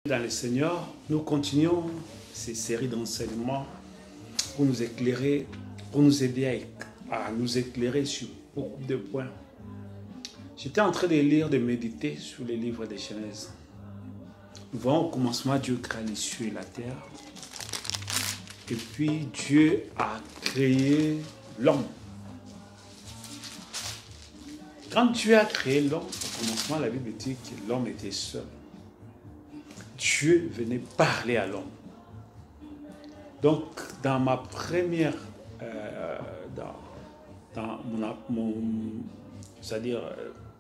Dans le Seigneur, nous continuons ces séries d'enseignements pour nous éclairer, pour nous aider à nous éclairer sur beaucoup de points. J'étais en train de lire, de méditer sur les livres de Genèse. Nous voyons au commencement, Dieu crée les cieux et la terre. Et puis Dieu a créé l'homme. Quand Dieu a créé l'homme, au commencement, la Bible dit que l'homme était seul. Dieu venait parler à l'homme. Donc, dans ma première, c'est-à-dire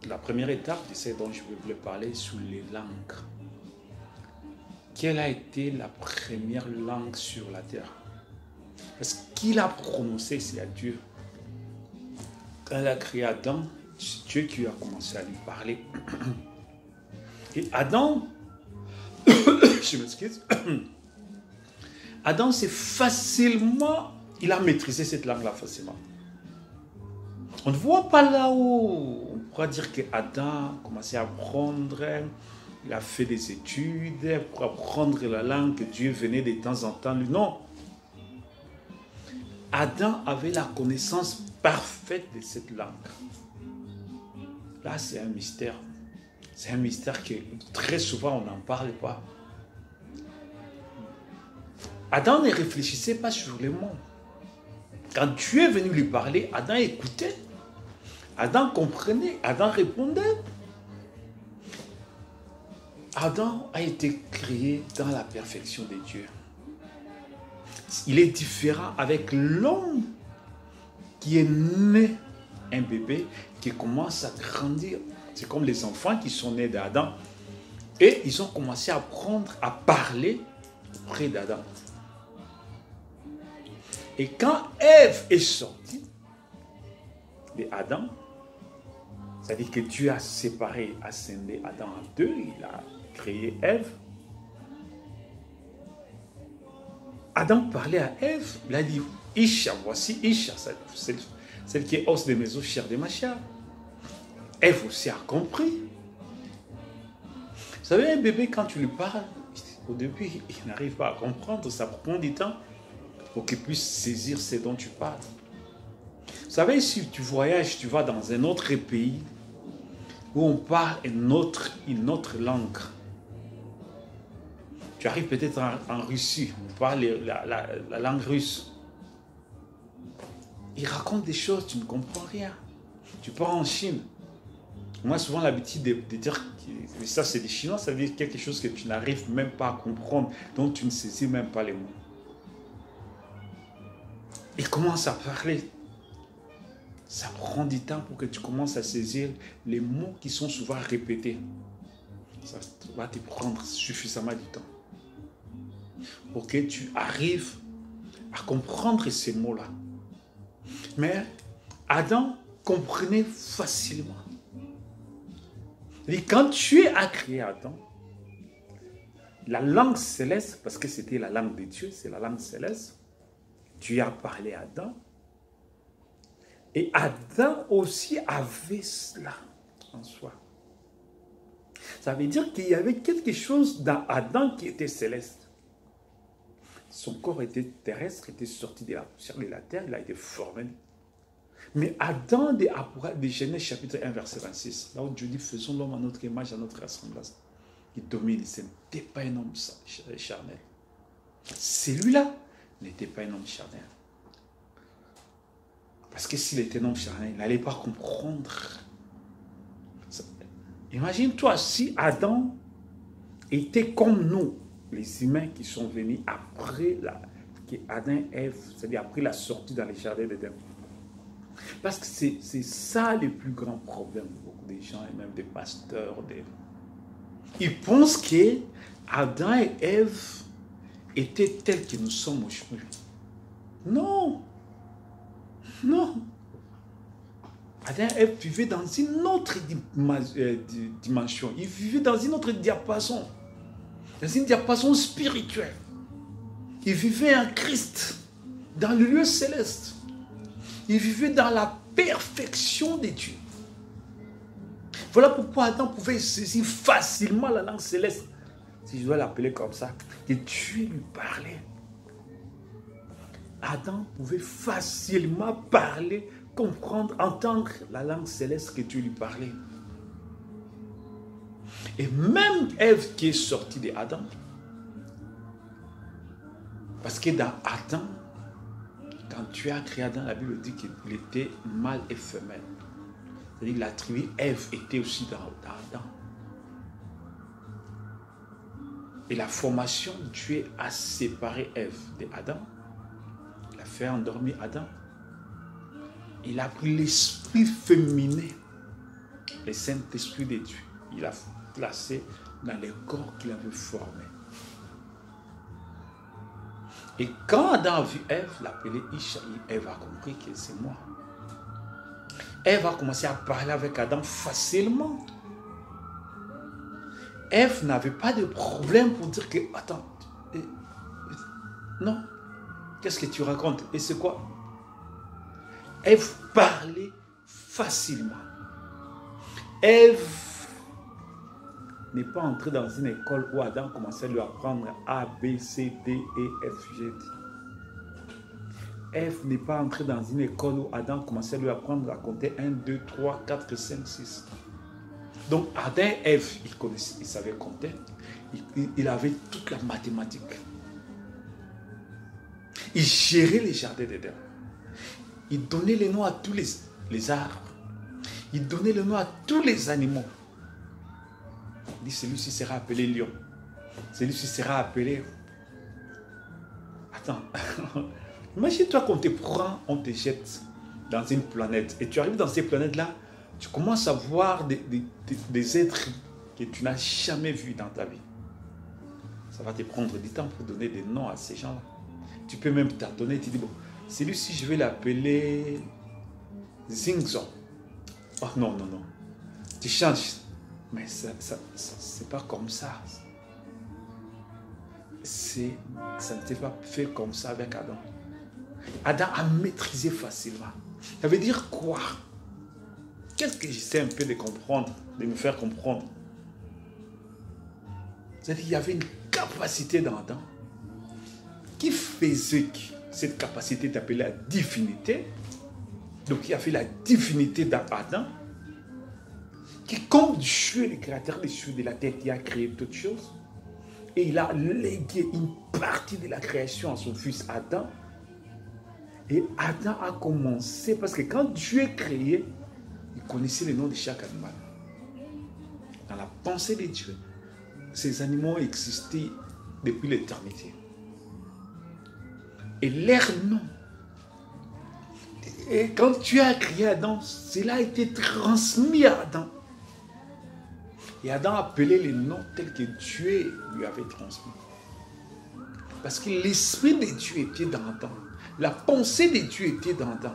la première étape de ce dont je voulais parler sur les langues. Quelle a été la première langue sur la terre? Parce qu'il a prononcé, c'est à Dieu. Quand il a créé Adam, c'est Dieu qui a commencé à lui parler. Et Adam, je m'excuse, Adam, c'est facilement, il a maîtrisé cette langue-là facilement. On ne voit pas là où on pourra dire que Adam a commencé à apprendre, il a fait des études pour apprendre la langue que Dieu venait de temps en temps lui. Non. Adam avait la connaissance parfaite de cette langue. Là, c'est un mystère. C'est un mystère que très souvent, on n'en parle pas. Adam ne réfléchissait pas sur les mots. Quand Dieu est venu lui parler, Adam écoutait. Adam comprenait. Adam répondait. Adam a été créé dans la perfection de Dieu. Il est différent avec l'homme qui est né, un bébé, qui commence à grandir. C'est comme les enfants qui sont nés d'Adam. Et ils ont commencé à apprendre à parler auprès d'Adam. Et quand Ève est sortie d'Adam, c'est-à-dire que Dieu a séparé, a scindé Adam en deux, il a créé Ève. Adam parlait à Ève, il a dit, Isha, voici Isha, celle qui est os de mes os, chair de ma chair. Ève aussi a compris. Vous savez, un bébé, quand tu lui parles, au début, il n'arrive pas à comprendre, ça prend du temps pour qu'il puisse saisir ce dont tu parles. Vous savez, si tu voyages, tu vas dans un autre pays où on parle une autre langue. Tu arrives peut-être en Russie, on parle la langue russe. Ils racontent des choses, tu ne comprends rien. Tu pars en Chine. Moi, souvent, l'habitude de dire que ça, c'est des Chinois, ça veut dire quelque chose que tu n'arrives même pas à comprendre, dont tu ne saisis même pas les mots. Ils commencent à parler. Ça prend du temps pour que tu commences à saisir les mots qui sont souvent répétés. Ça va te prendre suffisamment du temps pour que tu arrives à comprendre ces mots-là. Mais Adam comprenait facilement. Et quand Dieu a créé Adam, la langue céleste, parce que c'était la langue de Dieu, c'est la langue céleste, Dieu a parlé à Adam. Et Adam aussi avait cela en soi. Ça veut dire qu'il y avait quelque chose dans Adam qui était céleste. Son corps était terrestre, était sorti de la poussière de la terre, il a été formé. Mais Adam de Genèse chapitre 1 verset 26, là où Dieu dit faisons l'homme à notre image, à notre ressemblance, il domine, ce n'était pas un homme charnel. Celui-là n'était pas un homme charnel. Parce que s'il était un homme charnel, il n'allait pas comprendre. Imagine-toi si Adam était comme nous, les humains qui sont venus après Adam et Ève, c'est-à-dire après la sortie dans les jardins d'Éden. Parce que c'est ça le plus grand problème de beaucoup de gens et même des pasteurs. Ils pensent que Adam et Ève étaient tels que nous sommes aujourd'hui. Non. Non. Adam et Ève vivaient dans une autre dimension. Ils vivaient dans une autre diapason. Dans une diapason spirituelle. Ils vivaient en Christ, dans le lieu céleste. Ils vivaient dans la perfection de Dieu. Voilà pourquoi Adam pouvait saisir facilement la langue céleste. si je dois l'appeler comme ça, que Dieu lui parlait. Adam pouvait facilement parler, comprendre, entendre la langue céleste que Dieu lui parlait. Et même Ève qui est sortie d'Adam, parce que dans Adam, quand tu as créé Adam, la Bible dit qu'il était mâle et femelle. C'est-à-dire que la tribu Ève était aussi dans Adam. Et la formation, Dieu a séparé Ève d'Adam. Il a fait endormir Adam. Il a pris l'esprit féminin, le Saint-Esprit de Dieu. Il a placé dans les corps qu'il avait formés. Et quand Adam a vu Ève l'appeler Ishaï, Ève a compris que c'est moi. Ève a commencé à parler avec Adam facilement. Ève n'avait pas de problème pour dire que, attends, non, qu'est-ce que tu racontes? Et c'est quoi? Ève parlait facilement. Ève n'est pas entrée dans une école où Adam commençait à lui apprendre A, B, C, D, E, F, G, D. Ève n'est pas entrée dans une école où Adam commençait à lui apprendre à compter 1, 2, 3, 4, 5, 6. Donc Adam et Ève, il savait compter. Il avait toute la mathématique. Il gérait les jardins d'Éden. Il donnait les noms à tous les arbres. Il donnait le nom à tous les animaux. Il dit, celui-ci sera appelé lion. Celui-ci sera appelé... Attends. Imagine-toi qu'on te prend, on te jette dans une planète. Et tu arrives dans ces planètes-là, tu commences à voir des êtres que tu n'as jamais vus dans ta vie. Ça va te prendre du temps pour donner des noms à ces gens-là. Tu peux même t'adonner, tu dis, bon, celui-ci, je vais l'appeler Zingzong. Oh non, non, non. Tu changes. Mais ça c'est pas comme ça. Ça ne s'est pas fait comme ça avec Adam. Adam a maîtrisé facilement. Ça veut dire quoi? Qu'est-ce que j'essaie un peu de comprendre, de me faire comprendre? C'est-à-dire qu'il y avait une capacité dans Adam qui faisait que cette capacité est appelée la divinité. Donc il y avait la divinité dans Adam, qui comme Dieu, le créateur des cieux et de la terre, qui a créé toutes choses, et il a légué une partie de la création à son fils Adam. Et Adam a commencé, parce que quand Dieu créait, il connaissait le nom de chaque animal. Dans la pensée de Dieu, ces animaux existaient depuis l'éternité. Et leur nom. Et quand Dieu a créé Adam, cela a été transmis à Adam. Et Adam appelait les noms tels que Dieu lui avait transmis. Parce que l'esprit de Dieu était dans Adam. La pensée de Dieu était dans Adam.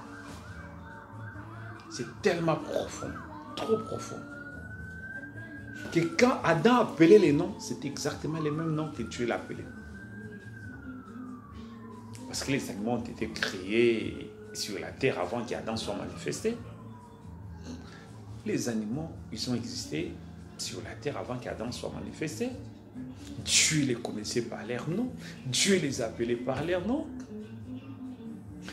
C'est tellement profond, trop profond, que quand Adam appelait les noms, c'était exactement les mêmes noms que Dieu l'appelait. Parce que les animaux ont été créés sur la terre avant qu'Adam soit manifesté. Les animaux, ils ont existé sur la terre avant qu'Adam soit manifesté. Dieu les connaissait par leur nom. Dieu les appelait par leur nom.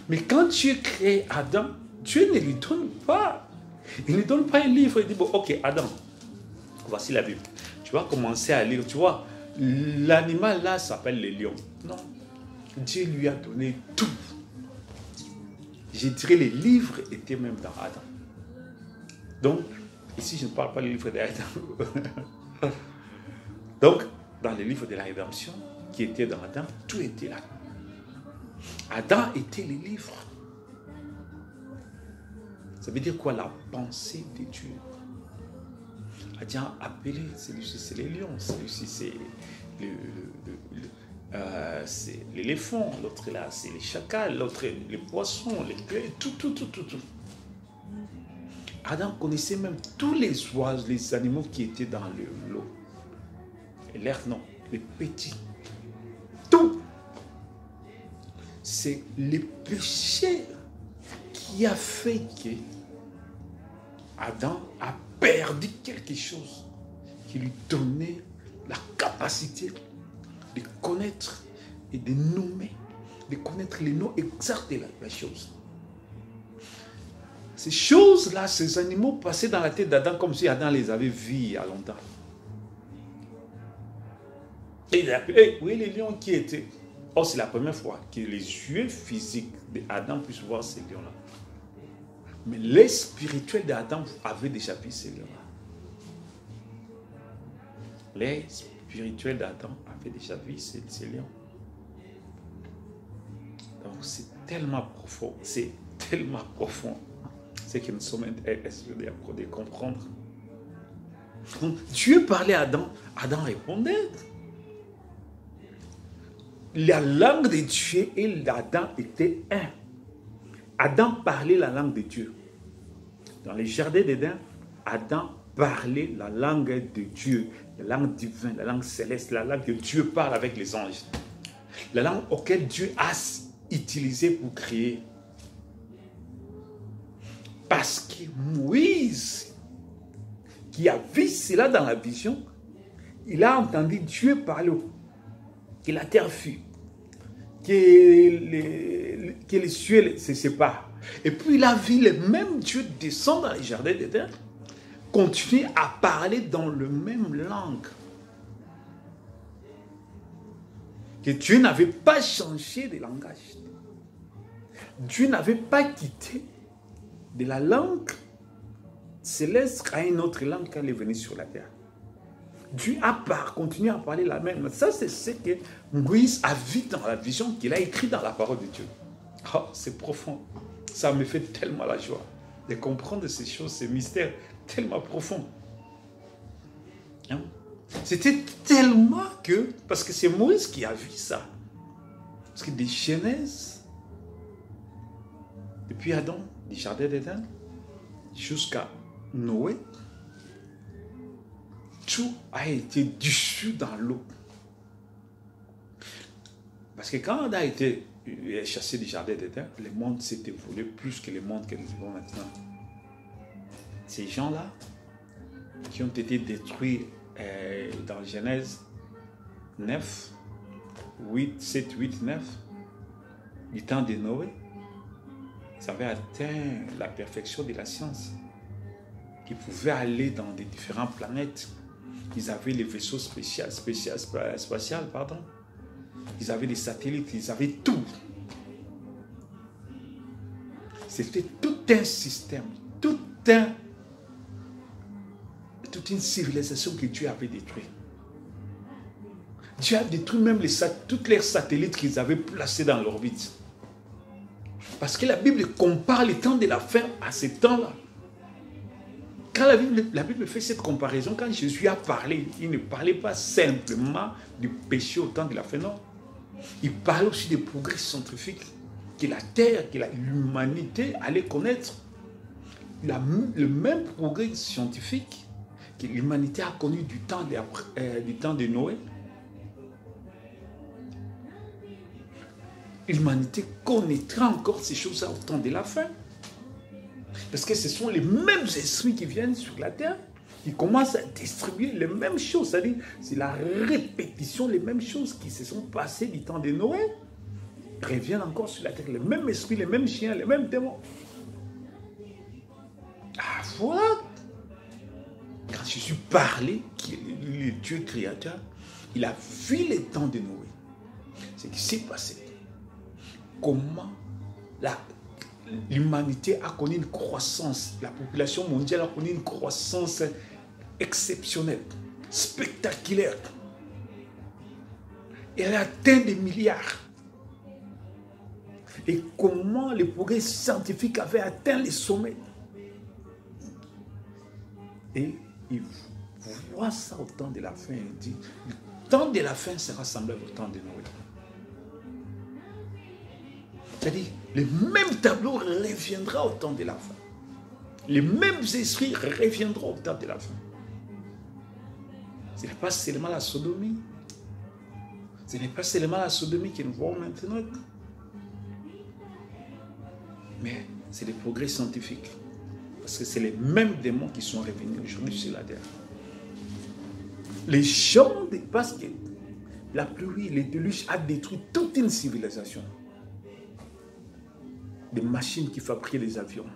Mais quand Dieu crée Adam, Dieu ne lui donne pas. Il ne lui donne pas un livre. Il dit, bon, ok, Adam, voici la Bible. Tu vas commencer à lire. Tu vois, l'animal là s'appelle le lion. Non. Dieu lui a donné tout. Je dirais les livres étaient même dans Adam. Donc, ici je ne parle pas du livre d'Adam. Donc, dans le livre de la rédemption, qui était dans Adam, tout était là. Adam était le livre. Ça veut dire quoi? La pensée de Dieu. Adam a appelé, celui-ci c'est les lions, celui-ci c'est c'est l'éléphant, l'autre là c'est les chacals, l'autre les poissons, les clés, tout. Adam connaissait même tous les oiseaux, les animaux qui étaient dans l'eau. Et l'air non, les petits. Tout. C'est le péché qui a fait que Adam a perdu quelque chose qui lui donnait la capacité de connaître et de nommer, de connaître les noms exacts de la chose. Ces choses-là, ces animaux passaient dans la tête d'Adam comme si Adam les avait vus il y a longtemps. Et il a appelé, oui, les lions qui étaient. Oh, c'est la première fois que les yeux physiques d'Adam puissent voir ces lions-là. Mais les spirituels d'Adam avaient déjà vu ces lions-là. Les spirituels d'Adam avaient déjà vu ces lions. Donc c'est tellement profond, c'est tellement profond. C'est que nous sommes exposés à comprendre. Donc Dieu parlait à Adam, Adam répondait. La langue de Dieu et d'Adam étaient un. Adam parlait la langue de Dieu. Dans les jardins d'Éden, Adam parlait la langue de Dieu, la langue divine, la langue céleste, la langue que Dieu parle avec les anges. La langue auquel Dieu a utilisé pour créer. Parce que Moïse, qui a vu cela dans la vision, il a entendu Dieu parler, que la terre fut, que les cieux se séparent. Et puis il a vu le même Dieu descendre dans les jardins d'Éden, continuer à parler dans la même langue. Que Dieu n'avait pas changé de langage. Dieu n'avait pas quitté de la langue céleste à une autre langue quand il est venu sur la terre. Dieu a continué à parler la même. Ça, c'est ce que Moïse a vu dans la vision qu'il a écrit dans la parole de Dieu. Oh, c'est profond. Ça me fait tellement la joie de comprendre ces choses, ces mystères tellement profonds. Hein? C'était tellement que... Parce que c'est Moïse qui a vu ça. Parce que des Genèse, depuis Adam, du jardin d'Éden, jusqu'à Noé, tout a été dissous dans l'eau. Parce que quand Adam a été chassé du jardin d'Éden, le monde s'est évolué plus que le monde que nous vivons maintenant. Ces gens-là, qui ont été détruits dans Genèse 9, 8, 7, 8, 9, du temps de Noé, ça avait atteint la perfection de la science. Ils pouvaient aller dans des différentes planètes. Ils avaient les vaisseaux spatials. Ils avaient des satellites, ils avaient tout. C'était tout un système, toute une civilisation que Dieu avait détruite. Dieu a détruit même tous les satellites qu'ils avaient placés dans l'orbite. Parce que la Bible compare les temps de la fin à ces temps-là. Quand la Bible fait cette comparaison, quand Jésus a parlé, il ne parlait pas simplement du péché au temps de la fin, non. Il parlait aussi des progrès scientifiques que la terre, que l'humanité allait connaître. Le même progrès scientifique que l'humanité a connu du temps de Noé. L'humanité connaîtra encore ces choses-là au temps de la fin. Parce que ce sont les mêmes esprits qui viennent sur la terre, qui commencent à distribuer les mêmes choses. C'est-à-dire, c'est la répétition, les mêmes choses qui se sont passées du temps de Noé, reviennent encore sur la terre. Les mêmes esprits, les mêmes chiens, les mêmes démons. Ah, voilà. Quand Jésus parlait, qui est le Dieu créateur, il a vu les temps de Noé. Ce qui s'est passé. Comment l'humanité a connu une croissance, la population mondiale a connu une croissance exceptionnelle, spectaculaire. Et elle a atteint des milliards. Et comment les progrès scientifiques avaient atteint les sommets. Et il voit ça au temps de la fin. Il dit, le temps de la fin sera semblable au temps de Noé. C'est-à-dire, le même tableau reviendra au temps de la fin. Les mêmes esprits reviendront au temps de la fin. Ce n'est pas seulement la sodomie. Ce n'est pas seulement la sodomie que nous voyons maintenant. Mais c'est des progrès scientifiques. Parce que c'est les mêmes démons qui sont revenus aujourd'hui sur la terre. Les gens, parce que la pluie, les déluges a détruit toute une civilisation. Des machines qui fabriquaient des avions,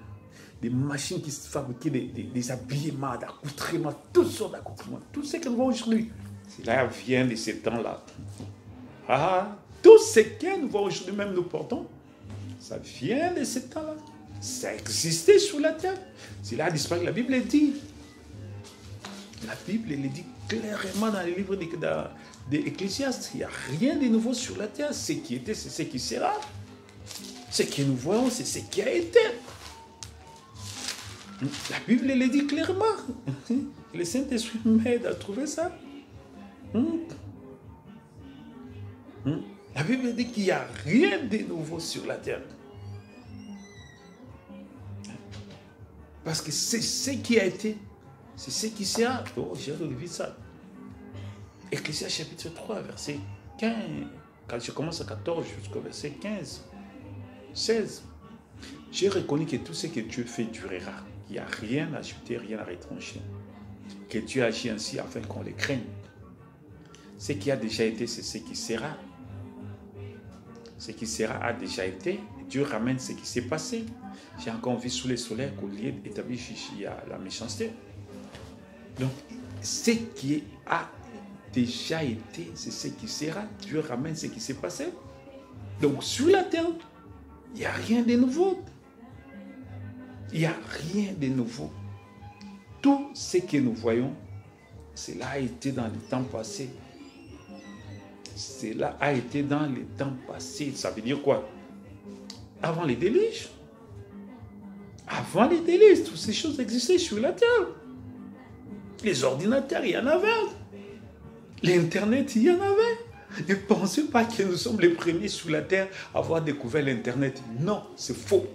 des machines qui fabriquaient des habillements, d'accoutrements, toutes sortes d'accoutrements. Tout ce que nous voyons aujourd'hui, cela vient de ces temps-là. Tout ce que nous voyons aujourd'hui, même nous portons, ça vient de ces temps-là. Ça existait sur la terre. Cela a disparu. La Bible dit. La Bible elle dit clairement dans les livres d'Ecclésiaste. Il n'y a rien de nouveau sur la terre. Ce qui était, c'est ce qui sera. Ce que nous voyons, c'est ce qui a été. La Bible elle dit clairement. Le Saint-Esprit m'aide à trouver ça. La Bible dit qu'il n'y a rien de nouveau sur la terre. Parce que c'est ce qui a été, c'est ce qui sera. Oh, j'ai relevé ça. Ecclésiaste chapitre 3, verset 15. Quand je commence à 14 jusqu'au verset 15, 16. J'ai reconnu que tout ce que Dieu fait durera. Il n'y a rien à ajouter, rien à retrancher. Que Dieu agit ainsi afin qu'on les craigne. Ce qui a déjà été, c'est ce qui sera. Ce qui sera a déjà été. Dieu ramène ce qui s'est passé. J'ai encore vu sous les soleils qu'au lieu d'établir il y a la méchanceté. Donc, ce qui a déjà été, c'est ce qui sera. Dieu ramène ce qui s'est passé. Donc, sur la terre, il n'y a rien de nouveau. Il n'y a rien de nouveau. Tout ce que nous voyons, cela a été dans les temps passés. Cela a été dans les temps passés. Ça veut dire quoi? Avant les déluges. Avant les déluges, toutes ces choses existaient sur la terre. Les ordinateurs, il y en avait. L'Internet, il y en avait. Ne pensez pas que nous sommes les premiers sur la terre à avoir découvert l'Internet. Non, c'est faux.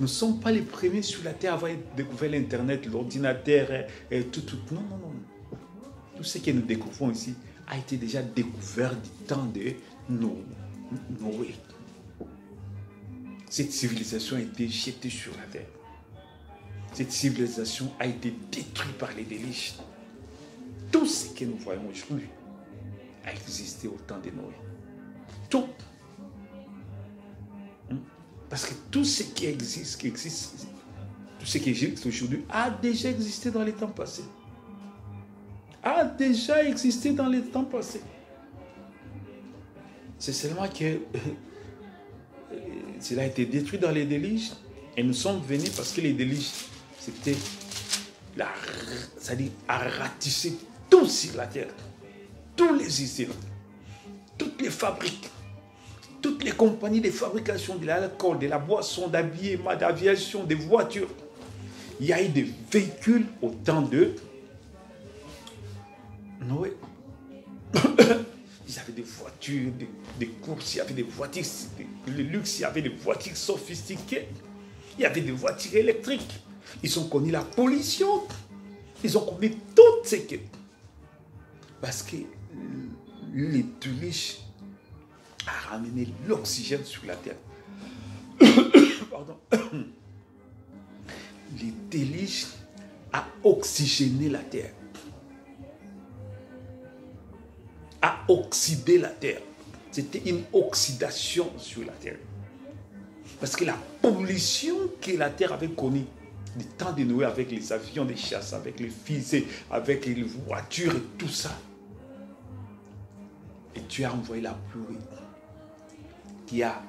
Nous ne sommes pas les premiers sur la terre à avoir découvert l'Internet, l'ordinateur, et tout. Non, non, non. Tout ce que nous découvrons ici a été déjà découvert du temps de Noé. Cette civilisation a été jetée sur la terre. Cette civilisation a été détruite par les déluges. Tout ce que nous voyons aujourd'hui a existé au temps de Noé. Tout. Parce que tout ce qui existe tout ce qui existe aujourd'hui a déjà existé dans les temps passés. A déjà existé dans les temps passés. C'est seulement que cela a été détruit dans les déluges et nous sommes venus parce que les déluges, c'était c'est-à-dire à ratisser tout sur la terre. Tous les usines, toutes les fabriques, toutes les compagnies de fabrication de l'alcool, de la boisson, d'habillement, d'aviation, des voitures. Il y a eu des véhicules au temps de Noé. Ils avaient des voitures, des courses, il y avait des voitures, le luxe, il y avait des voitures sophistiquées, il y avait des voitures électriques. Ils ont connu la pollution, ils ont connu tout ce que... Parce que les déluges a ramené l'oxygène sur la terre. Pardon. Les déluges a oxygéné la terre. A oxydé la terre. C'était une oxydation sur la terre. Parce que la pollution que la terre avait connue, du temps de Noé, avec les avions de chasse, avec les fusées, avec les voitures et tout ça. Et Dieu a envoyé la pluie qui a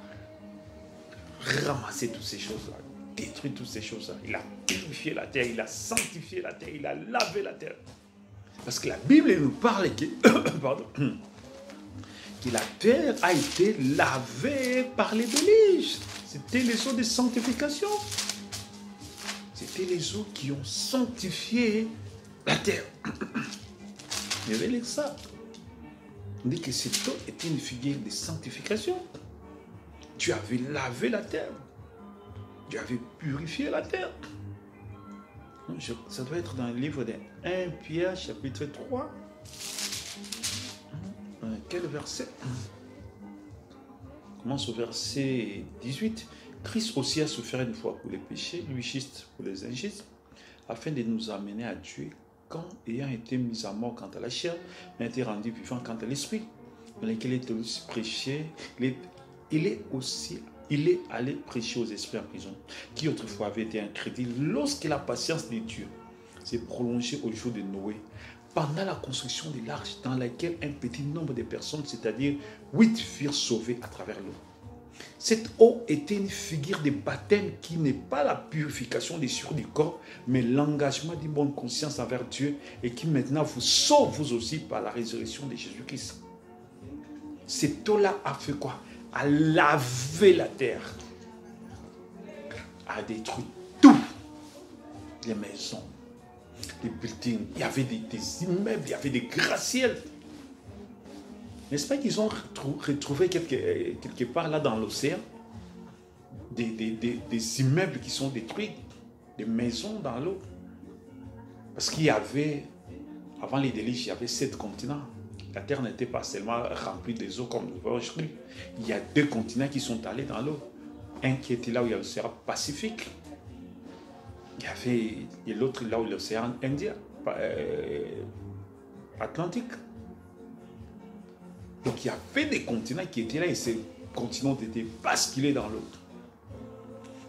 ramassé toutes ces choses-là, détruit toutes ces choses-là. Il a purifié la terre, il a sanctifié la terre, il a lavé la terre. Parce que la Bible nous parle que, que la terre a été lavée par les déluges. C'était les eaux de sanctification. C'était les eaux qui ont sanctifié la terre. Révélez ça. On dit que cette eau était une figure de sanctification. Dieu avait lavé la terre. Dieu avait purifié la terre. Ça doit être dans le livre de 1 Pierre, chapitre 3. Quel verset? On commence au verset 18. Christ aussi a souffert une fois pour les péchés, lui juste pour les injustes, afin de nous amener à Dieu, quand ayant été mis à mort quant à la chair, mais a été rendu vivant quant à l'esprit, dans lequel il est aussi prêché, il est allé prêcher aux esprits en prison, qui autrefois avaient été incrédules, lorsque la patience de Dieu s'est prolongée au jour de Noé, pendant la construction de l'arche, dans laquelle un petit nombre de personnes, c'est-à-dire 8, furent sauvées à travers l'eau. Cette eau était une figure de baptême qui n'est pas la purification des souillures du corps, mais l'engagement d'une bonne conscience envers Dieu et qui maintenant vous sauve vous aussi par la résurrection de Jésus-Christ. Cette eau-là a fait quoi? A lavé la terre, a détruit tout, les maisons, les buildings, il y avait des immeubles, il y avait des gratte-ciels. N'est-ce pas qu'ils ont retrouvé quelque part là dans l'océan des immeubles qui sont détruits, des maisons dans l'eau? Parce qu'il y avait, avant les déluges, il y avait 7 continents. La terre n'était pas seulement remplie des eaux comme nous voyons aujourd'hui. Il y a 2 continents qui sont allés dans l'eau. Un qui était là où il y a l'océan Pacifique. Il y avait et l'autre là où l'océan Indien, Atlantique. Donc il y avait des continents qui étaient là et ces continents ont été basculés dans l'eau.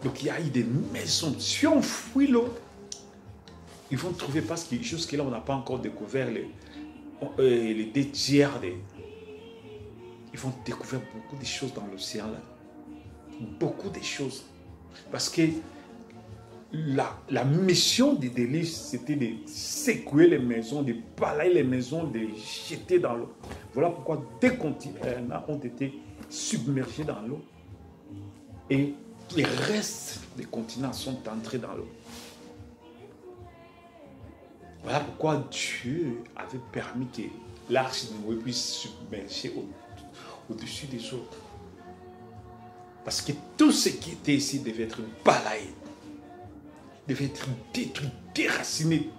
Donc il y a eu des maisons. Si on fouille l'eau, ils vont trouver, parce que jusque-là on n'a pas encore découvert les 2 tiers. Ils vont découvrir beaucoup de choses dans l'océan là. Beaucoup de choses. Parce que la mission des déluges, c'était de secouer les maisons, de balayer les maisons, de jeter dans l'eau. Voilà pourquoi 2 continents ont été submergés dans l'eau. Et les restes des continents sont entrés dans l'eau. Voilà pourquoi Dieu avait permis que l'arche de Noé puisse submerger au-dessus des eaux. Parce que tout ce qui était ici devait être balayé, devait être détruit, déraciné,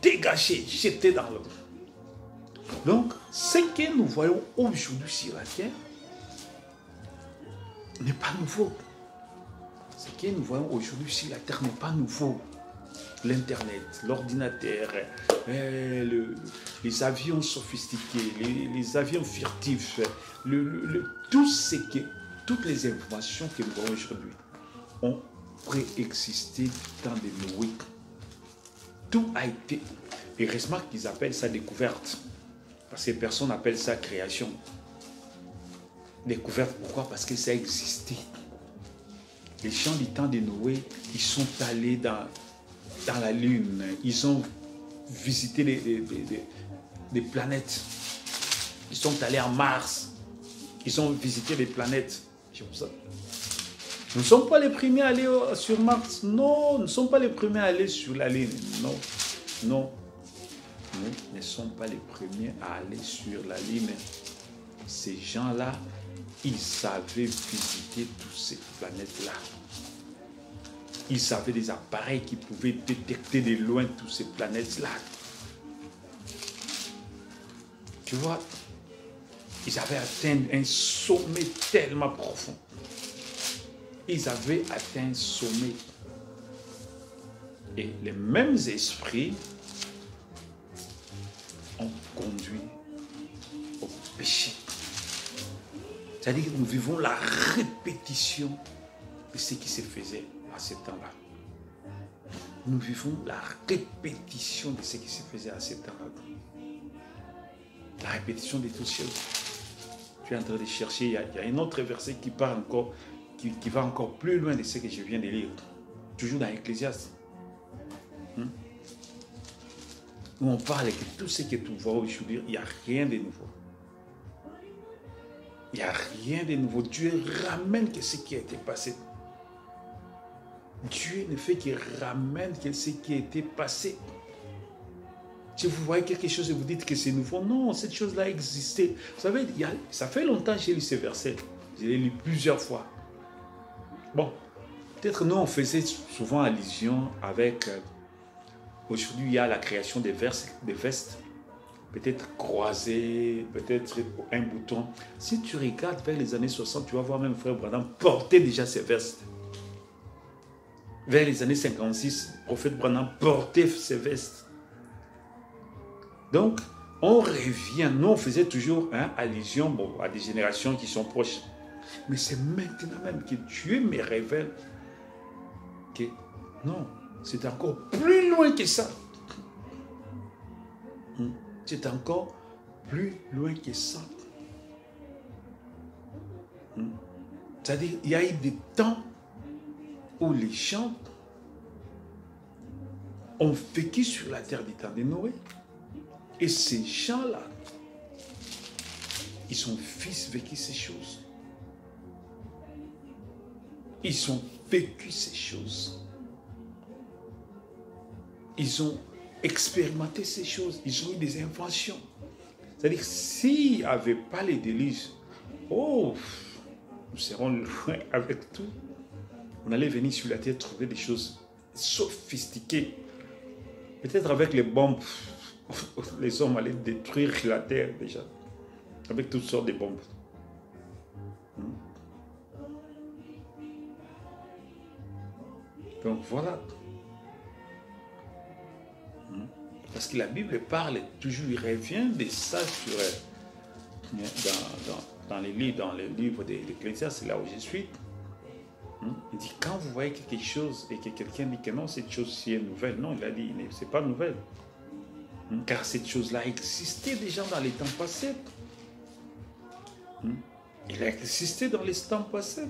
dégagé, jeté dans l'eau. Donc, ce que nous voyons aujourd'hui sur la terre n'est pas nouveau. Ce que nous voyons aujourd'hui sur la terre n'est pas nouveau. L'Internet, l'ordinateur, les avions sophistiqués, les avions furtifs, toutes les informations que nous voyons aujourd'hui ont préexisté dans des Noé. Tout a été. Et heureusement qu'ils appellent ça découverte. Parce que personne n'appelle ça création. Découverte, pourquoi? Parce que ça existait. Les gens du temps de Noé, ils sont allés dans la Lune. Ils ont visité des planètes. Ils sont allés en Mars. Ils ont visité des planètes. C'est pour ça. Nous ne sommes pas les premiers à aller sur Mars. Non, nous ne sommes pas les premiers à aller sur la Lune. Non, non. Nous ne sommes pas les premiers à aller sur la Lune. Ces gens-là, ils savaient visiter toutes ces planètes-là. Ils avaient des appareils qui pouvaient détecter de loin toutes ces planètes-là. Tu vois, ils avaient atteint un sommet tellement profond. Ils avaient atteint un sommet. Et les mêmes esprits ont conduit au péché. C'est-à-dire que nous vivons la répétition de ce qui se faisait à ce temps-là. Nous vivons la répétition de ce qui se faisait à ce temps-là. La répétition de toutes choses. Tu es en train de chercher, il y a un autre verset qui parle encore, qui va encore plus loin de ce que je viens de lire. Toujours dans Ecclésiaste. Où on parle que tout ce que tu vois aujourd'hui, il n'y a rien de nouveau. Il n'y a rien de nouveau. Dieu ramène que ce qui a été passé. Dieu ne fait que ramène que ce qui a été passé. Si vous voyez quelque chose et vous dites que c'est nouveau, non, cette chose-là existait. Vous savez, ça fait longtemps que j'ai lu ces versets. Je l'ai lu plusieurs fois. Bon, peut-être nous, on faisait souvent allusion avec... aujourd'hui, il y a la création des vestes. Peut-être croisées, peut-être un bouton. Si tu regardes vers les années 60, tu vas voir même Frère Branham porter déjà ces vestes. Vers les années 56, le prophète Branham portait ses vestes. Donc, on revient. Nous, on faisait toujours allusion à des générations qui sont proches. Mais c'est maintenant même que Dieu me révèle que non, c'est encore plus loin que ça. C'est encore plus loin que ça. C'est-à-dire, il y a eu des temps où les gens ont vécu sur la terre du temps de Noé. Et ces gens-là, ils ont vécu ces choses. Ils ont vécu ces choses. Ils ont expérimenté ces choses. Ils ont eu des inventions. C'est-à-dire, s'il n'y avait pas les déluges, nous serons loin avec tout. On allait venir sur la terre trouver des choses sophistiquées. Peut-être avec les bombes, les hommes allaient détruire la terre déjà. Avec toutes sortes de bombes. Donc voilà. Parce que la Bible parle toujours, il revient de ça sur, dans les livres de l'Ecclésiaste, c'est là où je suis. Il dit, quand vous voyez quelque chose et que quelqu'un dit que non, cette chose-ci est nouvelle, non, il a dit, c'est pas nouvelle. Car cette chose-là existait déjà dans les temps passés. Il a existé dans les temps passés.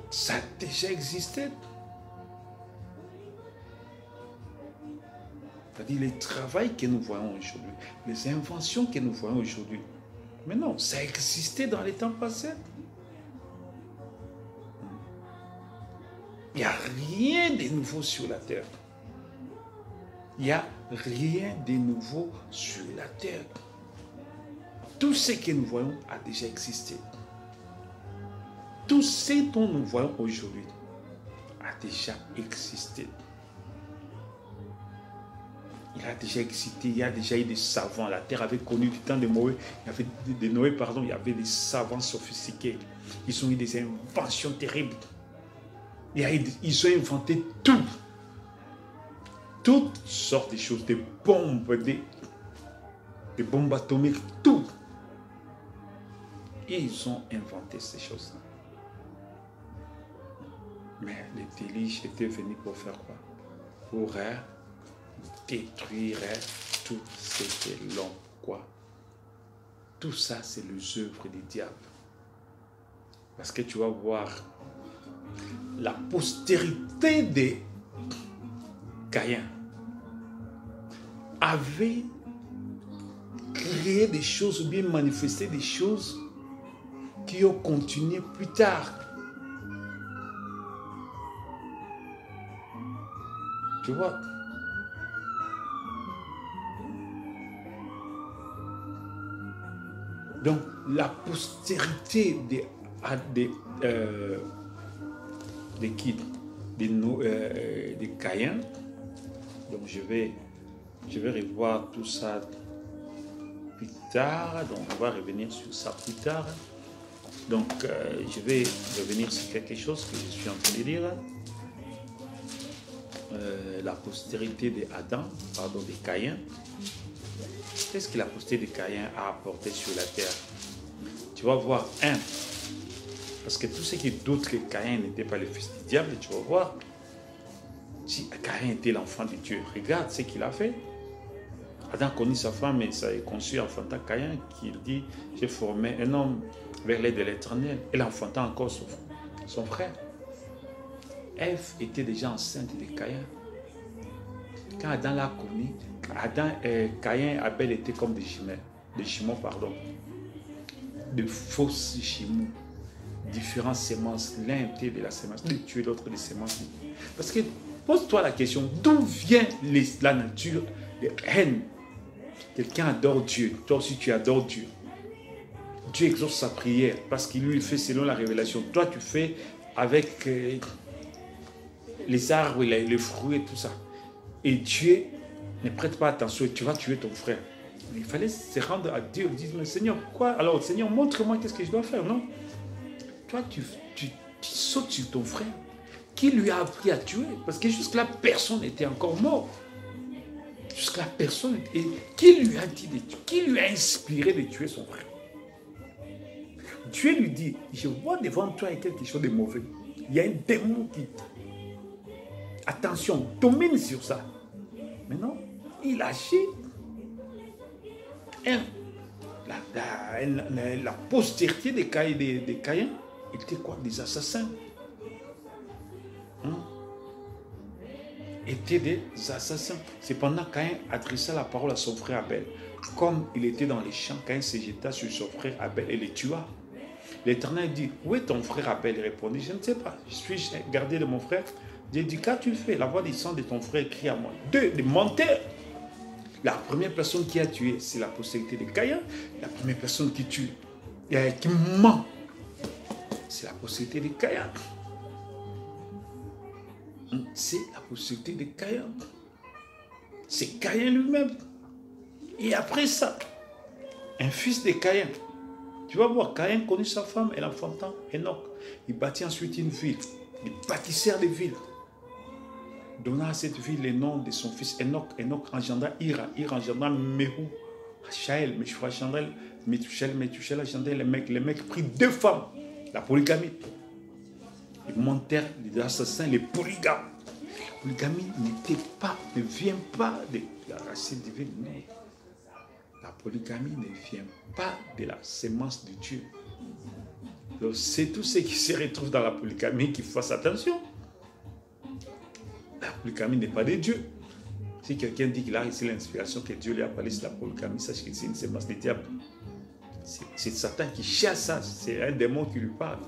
Ça a déjà existé. C'est-à-dire les travails que nous voyons aujourd'hui, les inventions que nous voyons aujourd'hui. Mais non, ça existait dans les temps passés. Il n'y a rien de nouveau sur la terre. Il n'y a rien de nouveau sur la terre. Tout ce que nous voyons a déjà existé. Tout ce dont nous voyons aujourd'hui a déjà existé. Il a déjà existé, il y a déjà eu des savants. La terre avait connu du temps de Noé, il y avait des savants sophistiqués. Ils ont eu des inventions terribles. Ils ont inventé tout. Toutes sortes de choses, des bombes, des bombes atomiques, tout. Et ils ont inventé ces choses-là. Mais les déluges étaient venus pour faire quoi? Pour détruire tout ce que l'on croit. Tout ça, c'est les œuvres du diable. Parce que tu vas voir la postérité de Caïn avait créé des choses, ou bien manifesté des choses qui ont continué plus tard. Tu vois? Donc, la postérité de Caïn, donc je vais revoir tout ça plus tard, donc on va revenir sur ça plus tard. Donc, je vais revenir sur quelque chose que je suis en train de dire. La postérité de Caïn. Qu'est-ce que la postérité de Caïn a apporté sur la terre? Tu vas voir parce que tout ce qui doute que Caïn n'était pas le fils du diable, tu vas voir si Caïn était l'enfant de Dieu. Regarde ce qu'il a fait. Adam connut sa femme et ça a conçu, enfanta Caïn, qui dit, j'ai formé un homme vers l'aide de l'Éternel. Elle enfanta encore son frère. Ève était déjà enceinte de Caïn. Quand Adam l'a connu, Caïn et Abel étaient comme des jumeaux, de fausses jumeaux, différentes semences. L'un était de la semence de Dieu, l'autre des semences de Dieu. Parce que, pose-toi la question, d'où vient la nature de haine? Quelqu'un adore Dieu, toi aussi tu adores Dieu. Dieu exauce sa prière parce qu'il lui fait selon la révélation. Toi tu fais avec les arbres, les fruits et tout ça. Et Dieu ne prête pas attention et tu vas tuer ton frère. Il fallait se rendre à Dieu et dire, mais Seigneur, pourquoi? Alors Seigneur, montre-moi qu'est-ce que je dois faire, non? toi, tu sautes sur ton frère. Qui lui a appris à tuer? Parce que jusque-là, personne n'était encore mort. Jusque-là, personne. Et qui lui a dit de tuer? Qui lui a inspiré de tuer son frère? Dieu lui dit, je vois devant toi quelque chose de mauvais. Il y a un démon qui... Attention, domine sur ça. Maintenant, il agit. La postérité des Caïens était quoi? Des assassins. Étaient des assassins. Cependant, Caïn adressa la parole à son frère Abel. Comme il était dans les champs, Caïn se jeta sur son frère Abel et le tua. L'Éternel dit, où est ton frère Abel? Il répondit, je ne sais pas, je suis gardé de mon frère. Dieu dit, qu'as-tu fait? La voix du sang de ton frère crie à moi. Deux, des menteurs. La première personne qui a tué, c'est la postérité de Caïn. La première personne qui tue, qui ment, c'est la postérité de Caïn. C'est la postérité de Caïn. C'est Caïn lui-même. Et après ça, un fils de Caïn. Tu vas voir, Caïn connut sa femme, elle enfantant Enoch. Il bâtit ensuite une ville. Il bâtissait des villes. Donna à cette ville le nom de son fils Enoch. Enoch engendra Ira. Ira engendra Mehou. Shael, Methushel engendra les mecs. Les mecs prirent 2 femmes. La polygamie. Ils montèrent les assassins, les polygames. La polygamie ne vient pas de la racine divine, mais la polygamie ne vient pas de la sémence de Dieu. Donc c'est tous ceux qui se retrouvent dans la polygamie qui fassent attention. La polygamie n'est pas de Dieu. Si quelqu'un dit qu'il a reçu l'inspiration que Dieu lui a parlé sur la polygamie, sache que c'est une sémence du diable. C'est Satan qui cherche ça. C'est un démon qui lui parle.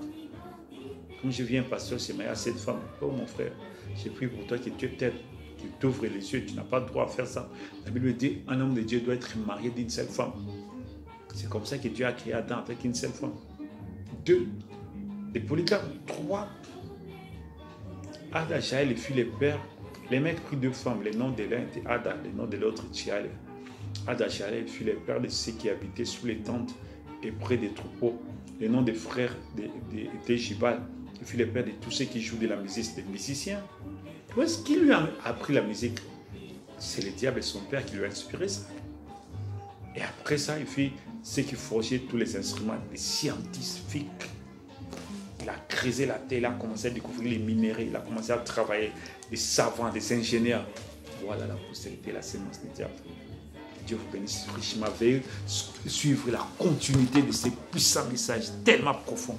Comme je viens, pasteur, c'est marié à cette femme. Oh mon frère, j'ai pris pour toi que Dieu t'aide, qu'il t'ouvre les yeux. Tu n'as pas le droit à faire ça. La Bible dit un homme de Dieu doit être marié d'une seule femme. C'est comme ça que Dieu a créé Adam avec une seule femme. 2, les polygames. 3, Ada, Jaël fut les pères. Les mecs prirent 2 femmes. Le nom de l'un était Ada, le nom de l'autre Jaël. Ada, Jaël fut les pères de ceux qui habitaient sous les tentes et près des troupeaux. Le nom des frères était Jibal. Il fut le père de tous ceux qui jouent de la musique, des musiciens. Où est-ce qu'il lui a appris la musique? C'est le diable et son père qui lui a inspiré ça. Et après ça, il fit ceux qui forgeaient tous les instruments, les scientifiques. Il a creusé la terre, il a commencé à découvrir les minéraux, il a commencé à travailler, des savants, des ingénieurs. Voilà la postérité, la sémence du diable. Dieu vous bénisse richement. Veuillez suivre la continuité de ces puissants messages tellement profonds.